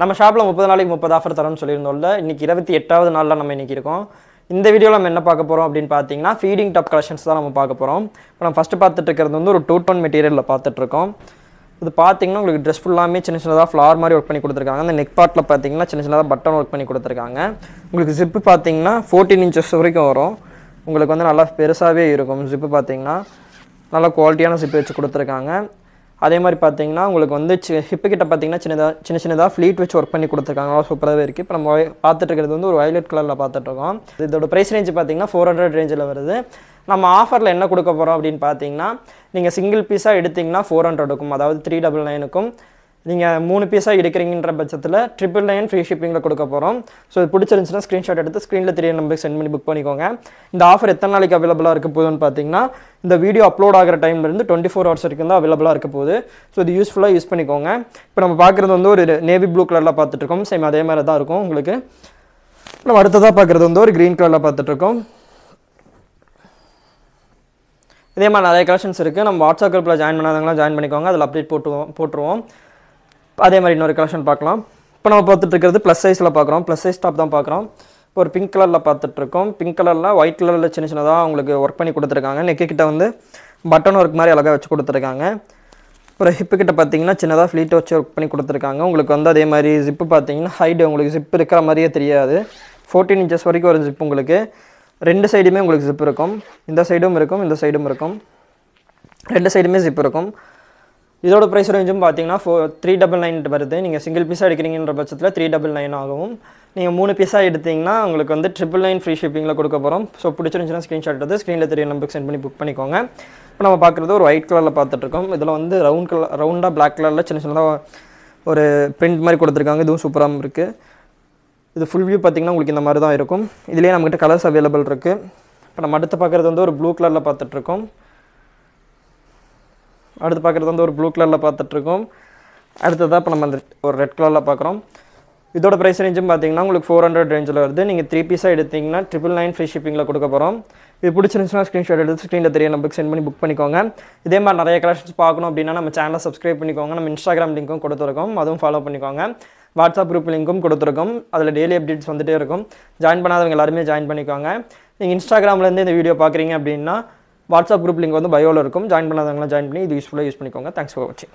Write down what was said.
நம்ம ஷாப்பில் 30 நாளைக்கு 30 ஆஃபர் தரோம்னு சொல்லியிருந்தோம்ல. இன்றைக்கி 28வது நாளில் நம்ம இன்றைக்கி இருக்கோம். இந்த வீடியோவில் நம்ம என்ன பார்க்க போகிறோம் அப்படின்னு பார்த்தீங்கன்னா, ஃபீடிங் டாப் கலெக்ஷன்ஸ் தான் நம்ம பார்க்க போகிறோம். இப்போ நம்ம ஃபஸ்ட்டு பார்த்துட்டு இருக்கிறது வந்து ஒரு 2 டோன் மெட்டீரியலில் பார்த்துட்ருக்கோம். இது பார்த்தீங்கன்னா உங்களுக்கு ட்ரெஸ் ஃபுல்லாமே சின்ன சின்னதாக ஃப்ளார் மாதிரி ஒர்க் பண்ணி கொடுத்துருக்காங்க. அந்த நெக் பார்ட்டில் பார்த்தீங்கன்னா சின்ன சின்னதாக பட்டன் ஒர்க் பண்ணி கொடுத்துருக்காங்க. உங்களுக்கு ஜிப்பு பார்த்தீங்கன்னா 14 இன்ச்சஸ் வரைக்கும் வரும். உங்களுக்கு வந்து நல்லா பெருசாகவே இருக்கும். ஜிப்பு பார்த்தீங்கன்னா நல்லா குவாலிட்டியான ஜிப்பு வச்சு கொடுத்துருக்காங்க. அதே மாதிரி பார்த்தீங்கன்னா உங்களுக்கு வந்து ஹிப்பு கிட்ட பார்த்தீங்கன்னா சின்ன சின்னதாக ஃப்ளீட் வச்சு ஒர்க் பண்ணி கொடுத்துருக்காங்க. சூப்பராகவே இருக்குது. இப்போ நம்ம பார்த்துட்டு இருக்கிறது வந்து ஒரு வயலட் கலரில் பார்த்துட்ருக்கோம். இதோட ப்ரைஸ் ரேஞ்சு பார்த்தீங்கன்னா 400 ரேஞ்சில் வருது. நம்ம ஆஃபரில் என்ன கொடுக்க போகிறோம் அப்படின்னு பார்த்தீங்கன்னா, நீங்கள் சிங்கிள் பீஸாக எடுத்திங்கன்னா 400க்கும், அதாவது 399க்கும், நீங்கள் 3 பீஸாக எடுக்கிறீங்கன்ற பட்சத்தில் 999 ஃப்ரீ ஷிப்பிங்கில் கொடுக்க போகிறோம். ஸோ இது பிடிச்சிருந்துச்சுன்னா ஸ்க்ரீன்ஷாட் எடுத்து ஸ்க்ரீனில் 3 நம்பருக்கு சென்ட் பண்ணி புக் பண்ணிக்கோங்க. இந்த ஆஃபர் எத்தனை நாளைக்கு அவைலபிளாக இருக்க போகுதுன்னு பார்த்தீங்கன்னா, இந்த வீடியோ அப்லோட் ஆகிற டைம்லேருந்து 24 ஹவர்ஸ் வரைக்கும் தான் அவைலபிளாக இருக்க போகுது. ஸோ இது யூஸ்ஃபுல்லாக யூஸ் பண்ணிக்கோங்க. இப்போ நம்ம பார்க்குறது வந்து ஒரு நேவி ப்ளூ கலரில் பார்த்துட்ருக்கோம். சேம் அதே மாதிரி தான் இருக்கும் உங்களுக்கு. நம்ம அடுத்ததாக பார்க்குறது வந்து ஒரு க்ரீன் கலரில் பார்த்துட்ருக்கோம். இதே மாதிரி நிறைய கலெக்ஷன்ஸ் இருக்குது. நம்ம வாட்ஸ்அப் குரூப்பில் ஜாயின் பண்ணாதவங்களாம் ஜாயின் பண்ணிக்கோங்க. அதில் அப்டேட் போட்டுருவோம். அதே மாதிரி இன்னொரு கலெக்ஷன் பார்க்கலாம். இப்போ நம்ம பார்த்துட்டு இருக்கிறது ப்ளஸ் சைஸில் பார்க்குறோம். ப்ளஸ் சைஸ் டாப் தான் பார்க்குறோம். இப்போ ஒரு பிங்க் கலரில் பார்த்துட்ருக்கோம். பிங்க் கலரில் ஒயிட் கலரில் சின்ன சின்னதாக உங்களுக்கு ஒர்க் பண்ணி கொடுத்துருக்காங்க. நெக்கு கிட்ட வந்து பட்டன் ஒர்க் மாதிரி அழகாக வச்சு கொடுத்துருக்காங்க. அப்புறம் ஹிப்பு கிட்ட பார்த்தீங்கன்னா சின்னதாக ஃப்ளீட் வச்சு ஒர்க் பண்ணி கொடுத்துருக்காங்க. உங்களுக்கு வந்து அதே மாதிரி ஜிப்பு பார்த்தீங்கன்னா ஹைட் உங்களுக்கு ஜிப் இருக்கிற மாதிரியே தெரியாது. 14 இன்ச்சஸ் வரைக்கும் ஒரு ஜிப் உங்களுக்கு. 2 சைடுமே உங்களுக்கு ஜிப் இருக்கும். இந்த சைடும் இருக்கும், இந்த சைடும் இருக்கும். 2 சைடுமே ஜிப் இருக்கும். இதோட ப்ரைஸ் ரேஞ்சும் பார்த்தீங்கன்னா 399 வருது. நீங்கள் சிங்கிள் பீஸாக எடுக்கிறீங்கன்ற பட்சத்தில் 399 ஆகும். நீங்கள் 3 பீஸாக எடுத்தீங்கன்னா உங்களுக்கு வந்து 999 ஃப்ரீ ஷிப்பிங்கில் கொடுக்க போகிறோம். ஸோ பிடிச்சிருந்துச்சுன்னா ஸ்க்ரீன்ஷாட் எடுத்து ஸ்க்ரீனில் 3 நம்பருக்கு சென்ட் பண்ணி புக் பண்ணிக்கோங்க. இப்போ நம்ம பார்க்குறது ஒரு ஒயிட் கலரில் பார்த்துட்ருக்கோம். இதில் வந்து ரவுண்டாக பிளாக் கலரில் சின்ன சின்னதாக ஒரு பிரிண்ட் மாதிரி கொடுத்துருக்காங்க. இதுவும் சூப்பராகவும் இருக்குது. இது ஃபுல் வியூ பார்த்திங்கன்னா உங்களுக்கு இந்த மாதிரி தான் இருக்கும். இதுலேயே நம்மகிட்ட கலர்ஸ் அவைலபிள் இருக்குது. இப்போ நம்ம அடுத்து பார்க்குறது வந்து ஒரு ப்ளூ கலரில் பார்த்துட்ருக்கோம். அடுத்து பார்க்குறது வந்து ஒரு ப்ளூ கலரில் பார்த்துட்ருக்கோம். அடுத்ததாக இப்போ நம்ம ஒரு ரெட் கலரில் பார்க்குறோம். இதோட ப்ரைஸ் ரேஞ்சும் பார்த்தீங்கன்னா உங்களுக்கு 400 ரேஞ்சில் வருது. நீங்கள் 3 பீஸாக எடுத்திங்கன்னா 999 ஃப்ரீ ஷிப்பிங்கில் கொடுக்க போகிறோம். இது பிடிச்சிருந்துச்சுன்னா ஸ்க்ரீன்ஷாட் எடுத்து ஸ்க்ரீனில் 3 நம்பருக்கு சென்ட் பண்ணி புக் பண்ணிக்கோங்க. இதே மாதிரி நிறைய கலெக்ஷன்ஸ் பார்க்கணும் அப்படின்னா நம்ம சேனலை சப்ஸ்கிரைப் பண்ணிக்கோங்க. நம்ம இன்ஸ்டாகிராம் லிங்க்கும் கொடுத்துருக்கோம், அதுவும் ஃபாலோ பண்ணிக்கோங்க. வாட்ஸ்அப் குரூப் லிங்க்கும் கொடுத்துருக்கோம். அதில் டெய்லி அப்டேட்ஸ் வந்துகிட்டே இருக்கும். ஜாயின் பண்ணாதவங்க எல்லாருமே ஜாயின் பண்ணிக்கோங்க. நீங்கள் இன்ஸ்டாகிராம்லேருந்து இந்த வீடியோ பார்க்குறீங்க அப்படின்னா வாட்ஸ்அப் குரூப் லிங்க் வந்து பயோவில் இருக்கும். ஜாயின் பண்ணாதவங்களாம் ஜாயின் பண்ணி இது யூஸ்ஃபுல்லாக யூஸ் பண்ணிக்கோங்க. தேங்க்ஸ் ஃபார் வாட்சிங்.